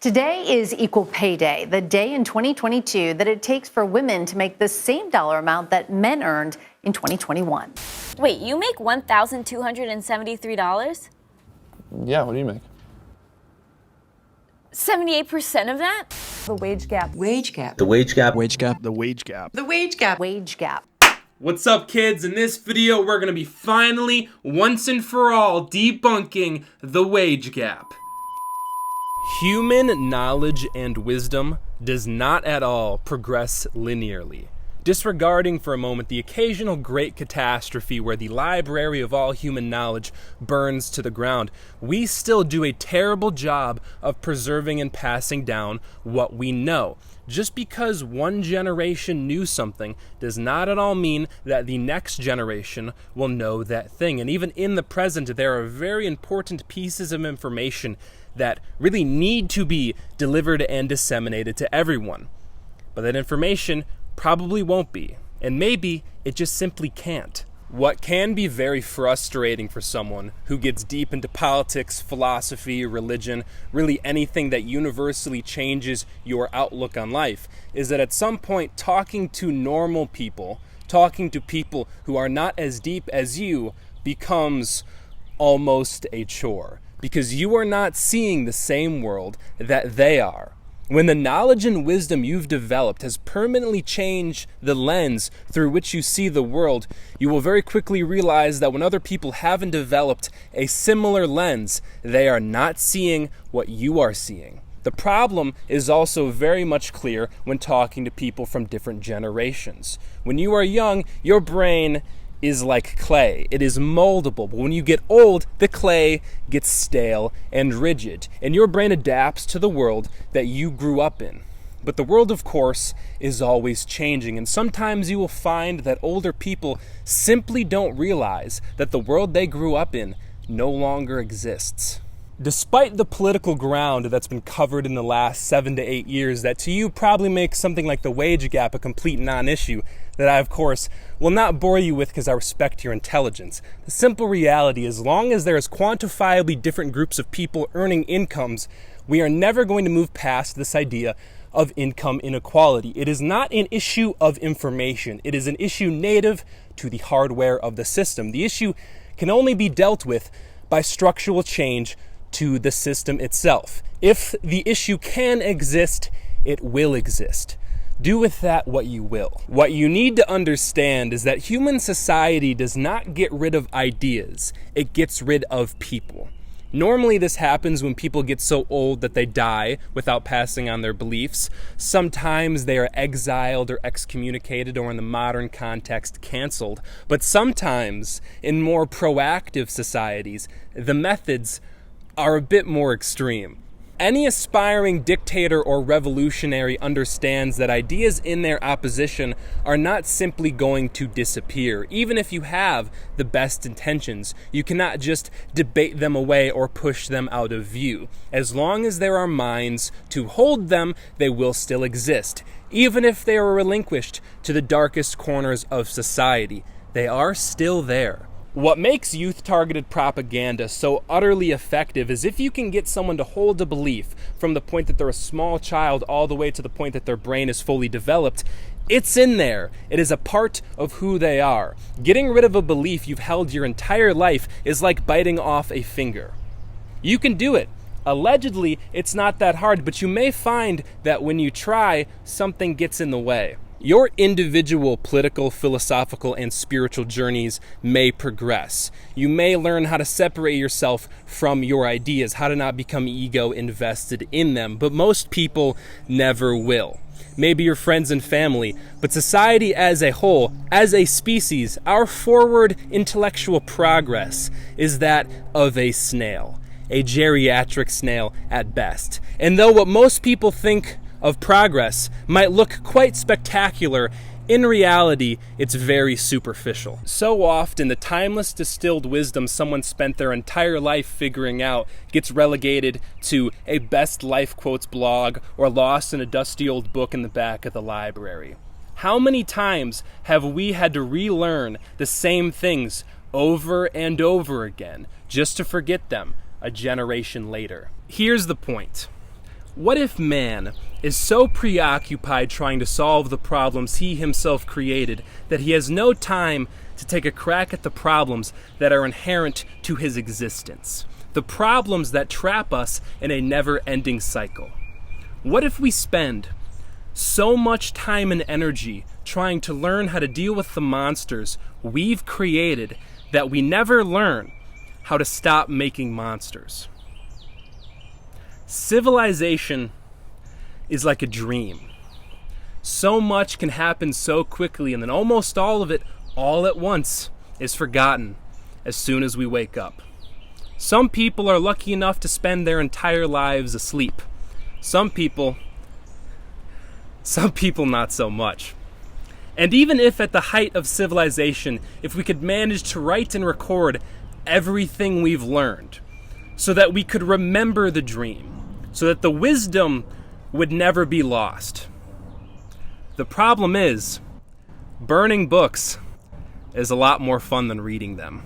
Today is Equal Pay Day, the day in 2022 that it takes for women to make the same dollar amount that men earned in 2021. Wait, you make $1,273? Yeah, what do you make? 78% of that? The wage gap. Wage gap. The wage gap. Wage gap. The wage gap. The wage gap. Wage gap. What's up, kids? In this video, we're going to be finally, once and for all, debunking the wage gap. Human knowledge and wisdom does not at all progress linearly. Disregarding for a moment the occasional great catastrophe where the library of all human knowledge burns to the ground, we still do a terrible job of preserving and passing down what we know. Just because one generation knew something does not at all mean that the next generation will know that thing. And even in the present, there are very important pieces of information that really need to be delivered and disseminated to everyone. But that information probably won't be, and maybe it just simply can't. What can be very frustrating for someone who gets deep into politics, philosophy, religion, really anything that universally changes your outlook on life, is that at some point talking to normal people, talking to people who are not as deep as you, becomes almost a chore, because you are not seeing the same world that they are. When the knowledge and wisdom you've developed has permanently changed the lens through which you see the world, you will very quickly realize that when other people haven't developed a similar lens, they are not seeing what you are seeing. The problem is also very much clear when talking to people from different generations. When you are young, your brain is like clay. It is moldable, but when you get old, the clay gets stale and rigid, and your brain adapts to the world that you grew up in. But the world, of course, is always changing, and sometimes you will find that older people simply don't realize that the world they grew up in no longer exists. Despite the political ground that's been covered in the last 7 to 8 years that to you probably makes something like the wage gap a complete non-issue, that I, of course, will not bore you with because I respect your intelligence. The simple reality is, as long as there is quantifiably different groups of people earning incomes, we are never going to move past this idea of income inequality. It is not an issue of information. It is an issue native to the hardware of the system. The issue can only be dealt with by structural change to the system itself. If the issue can exist, it will exist. Do with that what you will. What you need to understand is that human society does not get rid of ideas, it gets rid of people. Normally this happens when people get so old that they die without passing on their beliefs. Sometimes they are exiled or excommunicated, or in the modern context, canceled. But sometimes, in more proactive societies, the methods are a bit more extreme. Any aspiring dictator or revolutionary understands that ideas in their opposition are not simply going to disappear. Even if you have the best intentions, you cannot just debate them away or push them out of view. As long as there are minds to hold them, they will still exist. Even if they are relinquished to the darkest corners of society, they are still there. What makes youth-targeted propaganda so utterly effective is if you can get someone to hold a belief from the point that they're a small child all the way to the point that their brain is fully developed. It's in there. It is a part of who they are. Getting rid of a belief you've held your entire life is like biting off a finger. You can do it. Allegedly, it's not that hard, but you may find that when you try, something gets in the way. Your individual political, philosophical, and spiritual journeys may progress. You may learn how to separate yourself from your ideas, how to not become ego invested in them, but most people never will. Maybe your friends and family, but society as a whole, as a species, our forward intellectual progress is that of a snail, a geriatric snail at best. And though what most people think of progress might look quite spectacular, in reality, it's very superficial. So often, the timeless distilled wisdom someone spent their entire life figuring out gets relegated to a best life quotes blog or lost in a dusty old book in the back of the library. How many times have we had to relearn the same things over and over again just to forget them a generation later? Here's the point. What if man is so preoccupied trying to solve the problems he himself created that he has no time to take a crack at the problems that are inherent to his existence, the problems that trap us in a never-ending cycle? What if we spend so much time and energy trying to learn how to deal with the monsters we've created that we never learn how to stop making monsters? Civilization is like a dream. So much can happen so quickly, and then almost all of it, all at once, is forgotten as soon as we wake up. Some people are lucky enough to spend their entire lives asleep. Some people not so much. And even if at the height of civilization, if we could manage to write and record everything we've learned, so that we could remember the dream, so that the wisdom would never be lost. The problem is, burning books is a lot more fun than reading them.